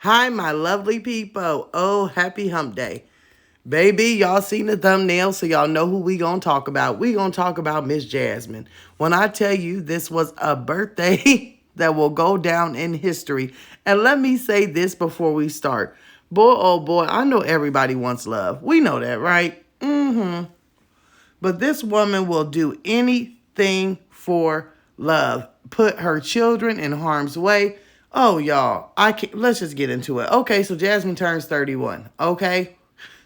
Hi, my lovely people. Oh, happy hump day. Baby, y'all seen the thumbnail, so y'all know who we gonna talk about. We gonna talk about Miss Jasmine. When I tell you this was a birthday that will go down in history. And let me say this before we start. Boy, oh boy, I know everybody wants love. We know that, right? Mm-hmm. But this woman will do anything for love. Put her children in harm's way. Oh, y'all, I can't. Let's just get into it. Okay, so Jasmine turns 31. Okay,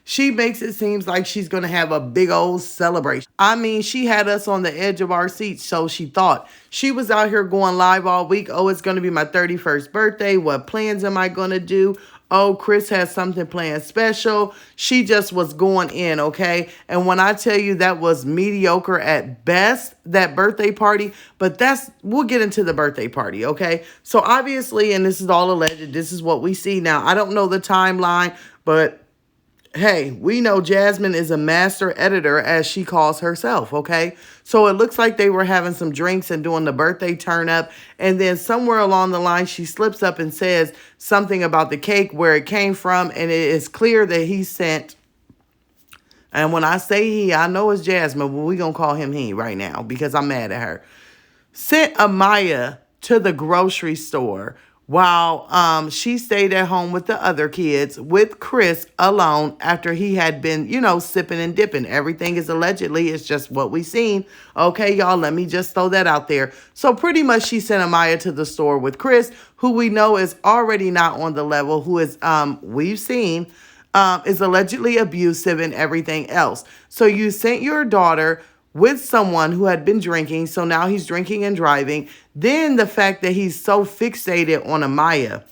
she makes it seem like she's going to have a big old celebration. I mean, she had us on the edge of our seats, so she thought. She was out here going live all week. Oh, it's going to be my 31st birthday. What plans am I going to do? Oh, Chris has something planned special. She just was going in, okay? And when I tell you that was mediocre at best, that birthday party, but we'll get into the birthday party, okay? So obviously, and this is all alleged, this is what we see now. I don't know the timeline, but hey, we know Jasmine is a master editor, as she calls herself, okay? So it looks like they were having some drinks and doing the birthday turn up. And then somewhere along the line, she slips up and says something about the cake, where it came from. And it is clear that he sent, and when I say he, I know it's Jasmine, but we're going to call him he right now because I'm mad at her. Sent Amaya to the grocery store while she stayed at home with the other kids with Chris alone after he had been, sipping and dipping. Everything is allegedly. It's just what we seen. Okay, y'all, let me just throw that out there. So pretty much she sent Amaya to the store with Chris, who we know is already not on the level, who is, we've seen, is allegedly abusive and everything else. So you sent your daughter with someone who had been drinking, so now he's drinking and driving. Then the fact that he's so fixated on Amaya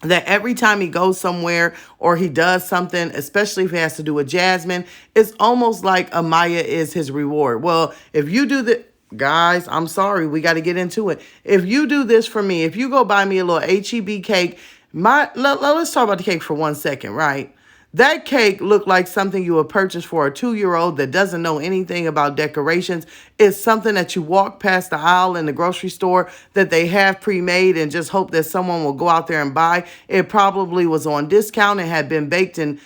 that every time he goes somewhere or he does something, especially if it has to do with Jasmine, it's almost like Amaya is his reward. Well, if you do the guys, I'm sorry, we got to get into it. If you do this for me, if you go buy me a little HEB cake, let's talk about the cake for 1 second, right? That cake looked like something you would purchase for a 2-year-old that doesn't know anything about decorations. It's something that you walk past the aisle in the grocery store that they have pre-made and just hope that someone will go out there and buy. It probably was on discount and had been baked and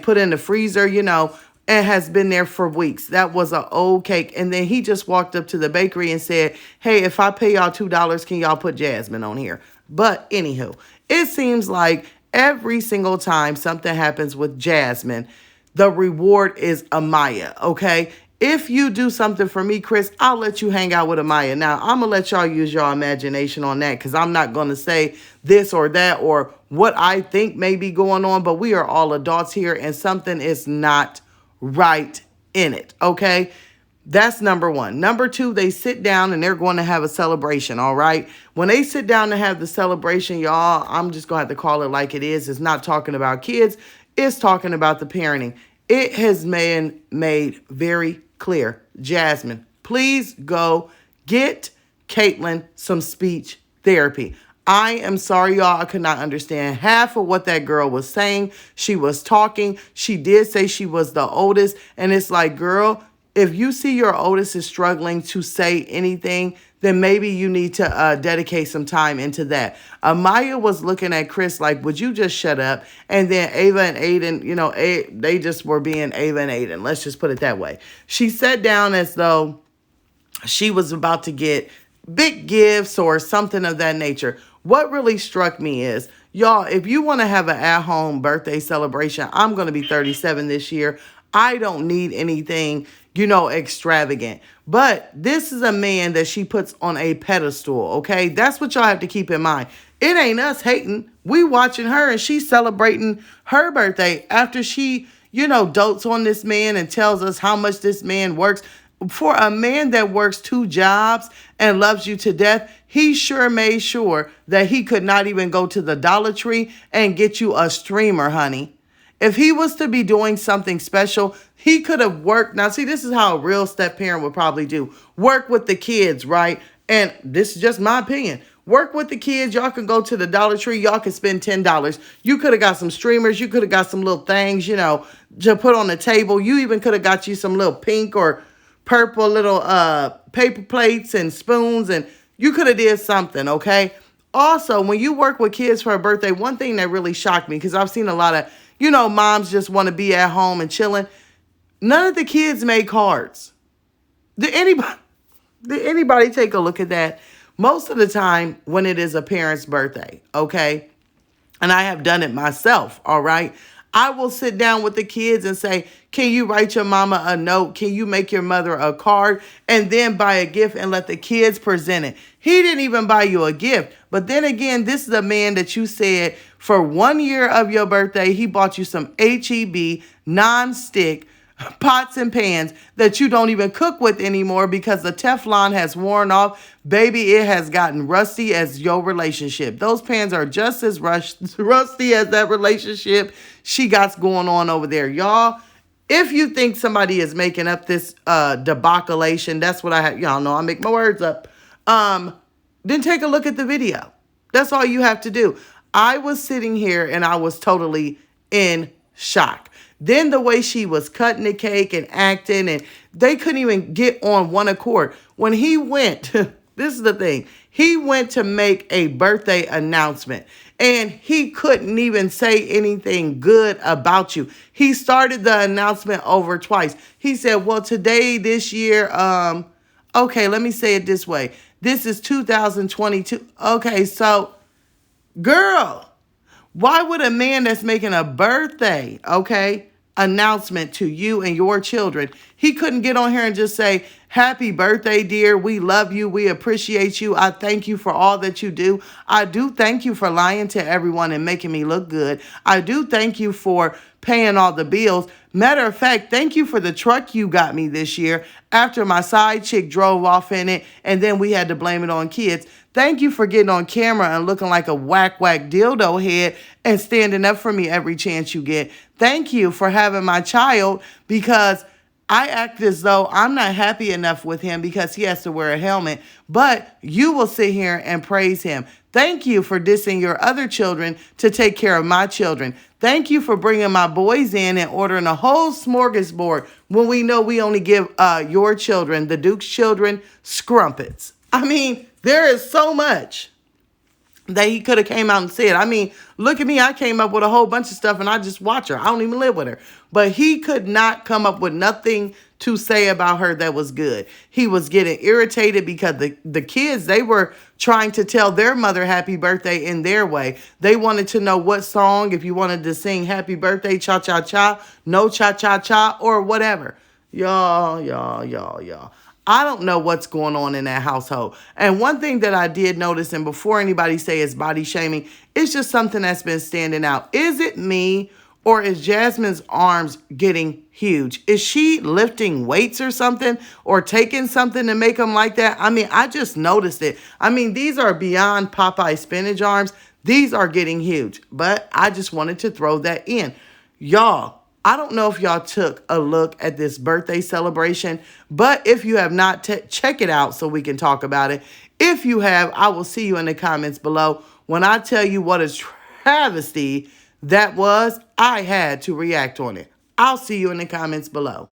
put in the freezer, and has been there for weeks. That was an old cake. And then he just walked up to the bakery and said, hey, if I pay y'all $2, can y'all put Jasmine on here? But anywho, it seems like every single time something happens with Jasmine, the reward is Amaya, okay? If you do something for me, Chris, I'll let you hang out with Amaya. Now, I'm going to let y'all use your imagination on that because I'm not going to say this or that or what I think may be going on, but we are all adults here and something is not right in it, okay? That's number one. Number two, they sit down and they're going to have a celebration, all right? When they sit down to have the celebration, y'all, I'm just going to have to call it like it is. It's not talking about kids. It's talking about the parenting. It has been made very clear. Jasmine, please go get Caitlin some speech therapy. I am sorry, y'all. I could not understand half of what that girl was saying. She was talking. She did say she was the oldest. And it's like, girl, if you see your oldest is struggling to say anything, then maybe you need to dedicate some time into that. Amaya was looking at Chris like, would you just shut up? And then Ava and Aiden, they just were being Ava and Aiden. Let's just put it that way. She sat down as though she was about to get big gifts or something of that nature. What really struck me is, y'all, if you want to have an at-home birthday celebration, I'm going to be 37 this year. I don't need anything, extravagant. But this is a man that she puts on a pedestal, okay? That's what y'all have to keep in mind. It ain't us hating. We watching her and she's celebrating her birthday after she, dotes on this man and tells us how much this man works. For a man that works 2 jobs and loves you to death, he sure made sure that he could not even go to the Dollar Tree and get you a streamer, honey. If he was to be doing something special, he could have worked. Now, see, this is how a real step parent would probably do. Work with the kids, right? And this is just my opinion. Work with the kids. Y'all can go to the Dollar Tree. Y'all can spend $10. You could have got some streamers. You could have got some little things, to put on the table. You even could have got you some little pink or purple little paper plates and spoons. And you could have did something, okay? also, when you work with kids for a birthday, one thing that really shocked me, because I've seen a lot of, moms just want to be at home and chilling. None of the kids made cards. Did anybody, did anybody take a look at that? Most of the time when it is a parent's birthday, okay, and I have done it myself, all right, I will sit down with the kids and say, can you write your mama a note? Can you make your mother a card? And then buy a gift and let the kids present it. He didn't even buy you a gift. But then again, this is a man that you said for 1 year of your birthday, he bought you some HEB non-stick pots and pans that you don't even cook with anymore because the Teflon has worn off. Baby, it has gotten rusty as your relationship. Those pans are just as rusty as that relationship she got going on over there. Y'all, if you think somebody is making up this debauchelation, that's what I have. Y'all know I make my words up. Then take a look at the video. That's all you have to do. I was sitting here and I was totally in shock. Then the way she was cutting the cake and acting, and they couldn't even get on one accord. When he went, this is the thing, he went to make a birthday announcement and he couldn't even say anything good about you. He started the announcement over twice. He said, well, today, this year, okay, let me say it this way. This is 2022. Okay, so, girl, why would a man that's making a birthday, okay, announcement to you and your children, he couldn't get on here and just say, happy birthday, dear. We love you. We appreciate you. I thank you for all that you do. I do thank you for lying to everyone and making me look good. I do thank you for paying all the bills. Matter of fact, thank you for the truck you got me this year after my side chick drove off in it and then we had to blame it on kids. Thank you for getting on camera and looking like a whack dildo head and standing up for me every chance you get. Thank you for having my child, because I act as though I'm not happy enough with him because he has to wear a helmet, but you will sit here and praise him. Thank you for dissing your other children to take care of my children. Thank you for bringing my boys in and ordering a whole smorgasbord when we know we only give your children, the Duke's children, scrumpets. I mean, there is so much that he could have came out and said. I mean, look at me. I came up with a whole bunch of stuff and I just watch her. I don't even live with her. But he could not come up with nothing to say about her that was good. He was getting irritated because the kids, they were trying to tell their mother happy birthday in their way. They wanted to know what song, if you wanted to sing happy birthday, cha-cha-cha, no cha-cha-cha, or whatever. Y'all. I don't know what's going on in that household. And one thing that I did notice, and before anybody say it's body shaming, it's just something that's been standing out. Is it me, or is Jasmine's arms getting huge? Is she lifting weights or something, or taking something to make them like that? I mean, I just noticed it. I mean, these are beyond Popeye spinach arms. These are getting huge. But I just wanted to throw that in. Y'all, I don't know if y'all took a look at this birthday celebration, but if you have not, check it out so we can talk about it. If you have, I will see you in the comments below. When I tell you what a travesty that was, I had to react on it. I'll see you in the comments below.